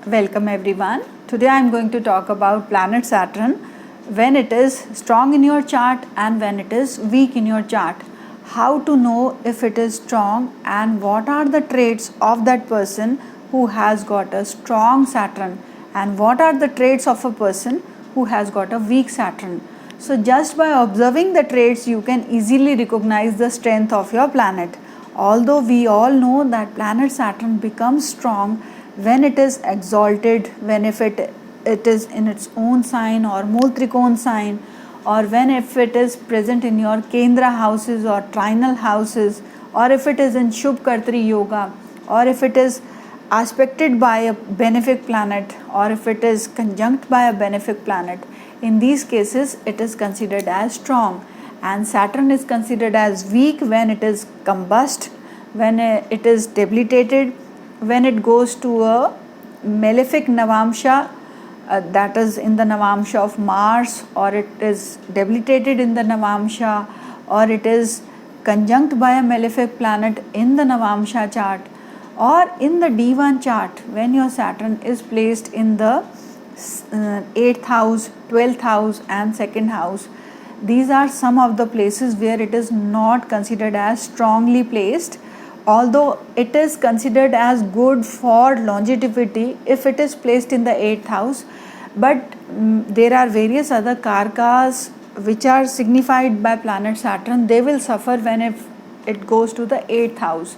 Welcome everyone. Today I am going to talk about planet Saturn, when it is strong in your chart and when it is weak in your chart. How to know if it is strong and what are the traits of that person who has got a strong Saturn, and what are the traits of a person who has got a weak Saturn. So just by observing the traits you can easily recognize the strength of your planet. Although we all know that planet Saturn becomes strong when it is exalted, when if it is in its own sign or Mool Trikon sign, or when if it is present in your Kendra houses or trinal houses, or if it is in Shubh Kartri Yoga, or if it is aspected by a benefic planet, or if it is conjunct by a benefic planet. In these cases it is considered as strong, and Saturn is considered as weak when it is combust, when it is debilitated, when it goes to a malefic Navamsha, that is in the Navamsha of Mars, or it is debilitated in the Navamsha, or it is conjunct by a malefic planet in the Navamsha chart, or in the D1 chart when your Saturn is placed in the 8th house, 12th house and 2nd house. These are some of the places where it is not considered as strongly placed, although it is considered as good for longevity if it is placed in the 8th house. But there are various other karkas which are signified by planet Saturn. They will suffer when if it goes to the 8th house.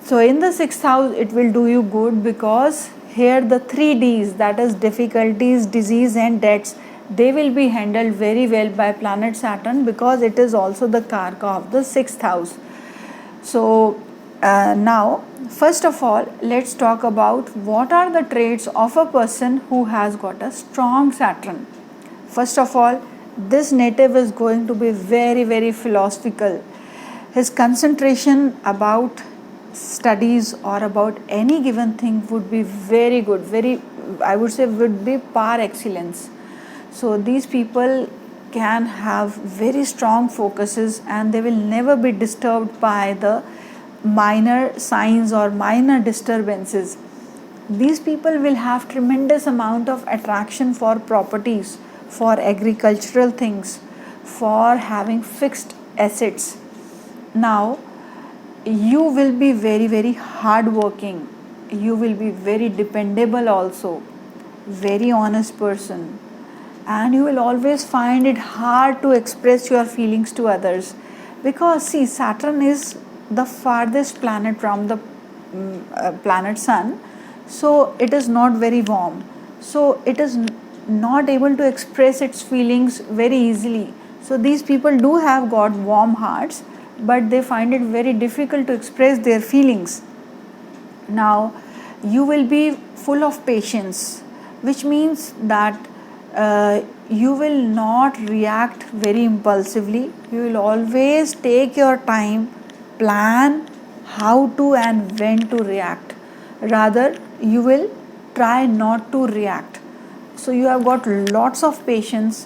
So in the 6th house it will do you good, because here the 3 Ds, that is difficulties, disease and debts, they will be handled very well by planet Saturn, because it is also the karka of the 6th house. So now first of all let's talk about what are the traits of a person who has got a strong Saturn. First of all, this native is going to be very philosophical. His concentration about studies or about any given thing would be very good, very, I would say, would be par excellence. So these people can have very strong focuses and they will never be disturbed by the minor signs or minor disturbances. These people will have tremendous amount of attraction for properties, for agricultural things, for having fixed assets. Now you will be very hardworking, you will be very dependable also, very honest person, and you will always find it hard to express your feelings to others, because see, Saturn is the farthest planet from the planet Sun, so it is not very warm, so it is not able to express its feelings very easily. So these people do have got warm hearts, but they find it very difficult to express their feelings. Now you will be full of patience, which means that you will not react very impulsively. You will always take your time, plan how to and when to react. Rather, you will try not to react. So you have got lots of patience,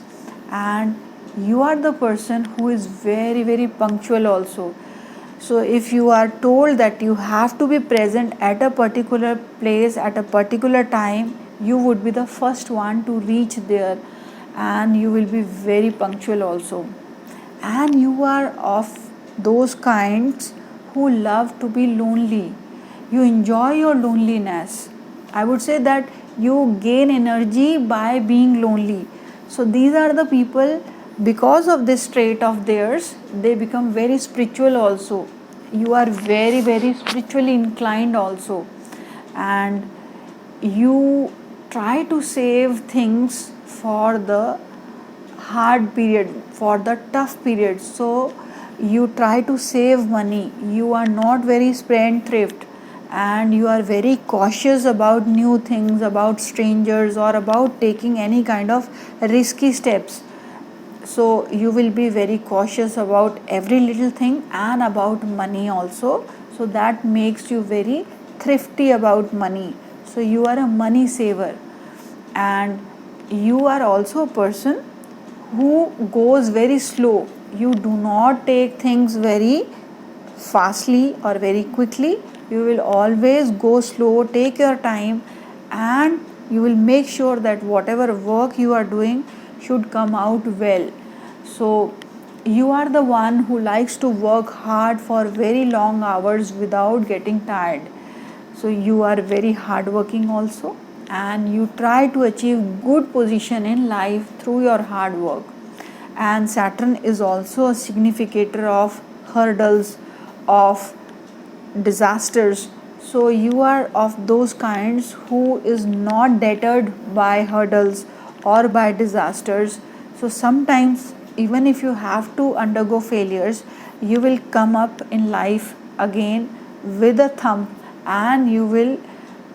and you are the person who is very punctual also. So if you are told that you have to be present at a particular place at a particular time, you would be the first one to reach there, and you will be very punctual also. And you are of those kinds who love to be lonely. You enjoy your loneliness. I would say that you gain energy by being lonely. So these are the people, because of this trait of theirs, they become very spiritual also. You are very spiritually inclined also, and you try to save things for the hard period, for the tough period. So you try to save money. You are not very spendthrift, and you are very cautious about new things, about strangers, or about taking any kind of risky steps. So you will be very cautious about every little thing and about money also. So that makes you very thrifty about money. So you are a money saver, and you are also a person who goes very slow. You do not take things very fastly or very quickly. You will always go slow, take your time, and you will make sure that whatever work you are doing should come out well. So you are the one who likes to work hard for very long hours without getting tired. So you are very hardworking also, and you try to achieve good position in life through your hard work. And Saturn is also a significator of hurdles, of disasters. So you are of those kinds who is not deterred by hurdles or by disasters. So sometimes even if you have to undergo failures, you will come up in life again with a thump, and you will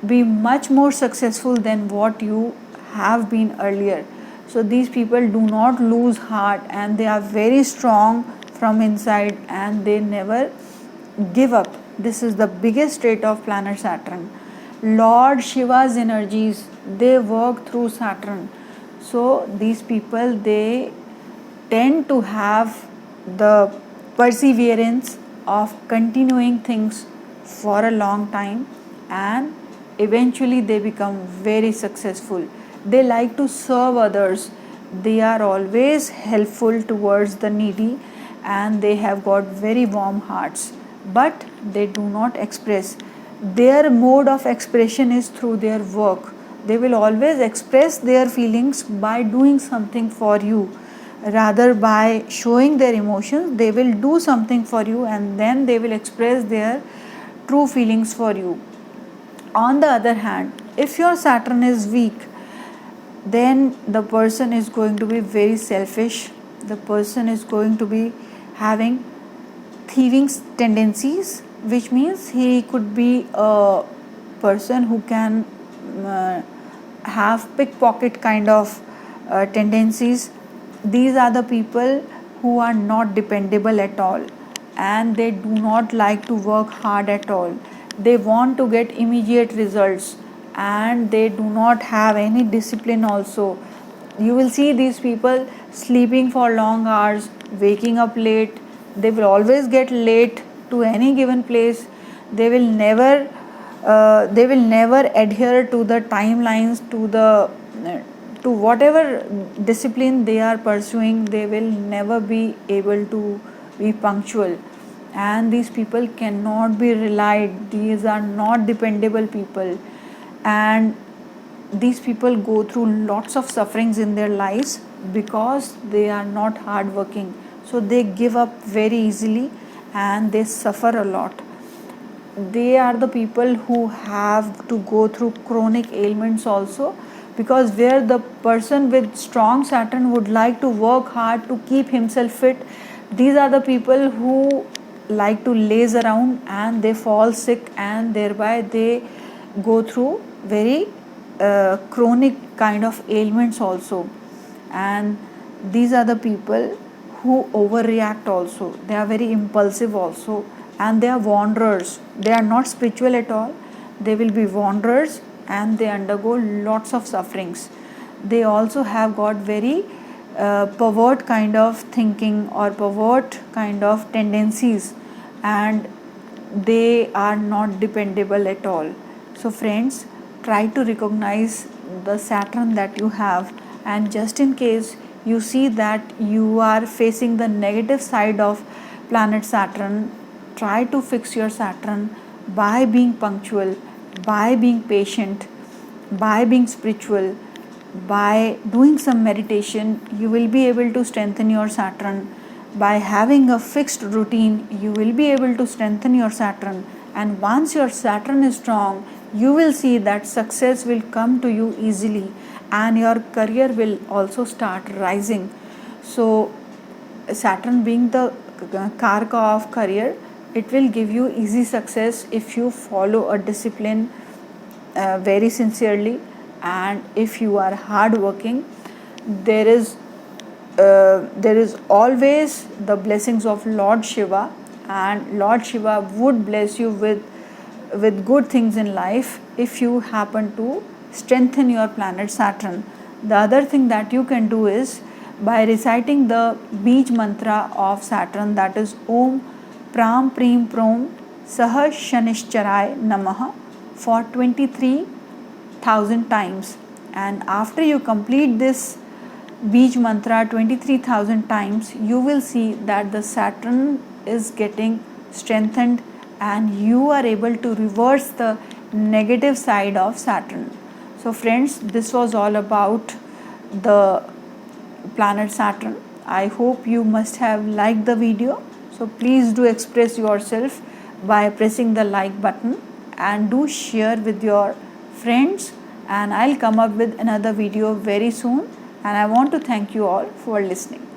be much more successful than what you have been earlier. So these people do not lose heart, and they are very strong from inside, and they never give up. This is the biggest trait of planet Saturn. Lord Shiva's energies, they work through Saturn. So these people, they tend to have the perseverance of continuing things for a long time, and eventually they become very successful. They like to serve others. They are always helpful towards the needy, and they have got very warm hearts, but they do not express. Their mode of expression is through their work. They will always express their feelings by doing something for you. Rather, by showing their emotions, they will do something for you, and then they will express their true feelings for you. On the other hand, if your Saturn is weak, then the person is going to be very selfish. The person is going to be having thieving tendencies, which means he could be a person who can have pickpocket kind of tendencies. These are the people who are not dependable at all, and they do not like to work hard at all. They want to get immediate results, and they do not have any discipline also. You will see these people sleeping for long hours, waking up late. They will always get late to any given place. They will never adhere to the timelines, to whatever discipline they are pursuing. They will never be able to be punctual, and these people cannot be relied. These are not dependable people, and these people go through lots of sufferings in their lives because they are not hardworking. So they give up very easily, and they suffer a lot. They are the people who have to go through chronic ailments also, because where the person with strong Saturn would like to work hard to keep himself fit, these are the people who like to laze around, and they fall sick, and thereby they go through very chronic kind of ailments also. And these are the people who overreact also. They are very impulsive also, and they are wanderers. They are not spiritual at all. They will be wanderers, and they undergo lots of sufferings. They also have got very pervert kind of thinking or pervert kind of tendencies, and they are not dependable at all. So friends, try to recognize the Saturn that you have, and just in case you see that you are facing the negative side of planet Saturn, try to fix your Saturn by being punctual, by being patient, by being spiritual, by doing some meditation. You will be able to strengthen your Saturn. By having a fixed routine, you will be able to strengthen your Saturn, and once your Saturn is strong, you will see that success will come to you easily, and your career will also start rising. So Saturn being the karka of career, it will give you easy success if you follow a discipline very sincerely, and if you are hardworking. There is always the blessings of Lord Shiva, and Lord Shiva would bless you with good things in life if you happen to strengthen your planet Saturn. The other thing that you can do is by reciting the Bij mantra of Saturn, that is Om Pram Prim Prom Sah Shanischaray Namaha, for 23 23,000 times, and after you complete this Bij mantra 23,000 times, you will see that the Saturn is getting strengthened and you are able to reverse the negative side of Saturn. So friends, this was all about the planet Saturn. I hope you must have liked the video. So please do express yourself by pressing the like button and do share with your friends, and I'll come up with another video very soon, and I want to thank you all for listening.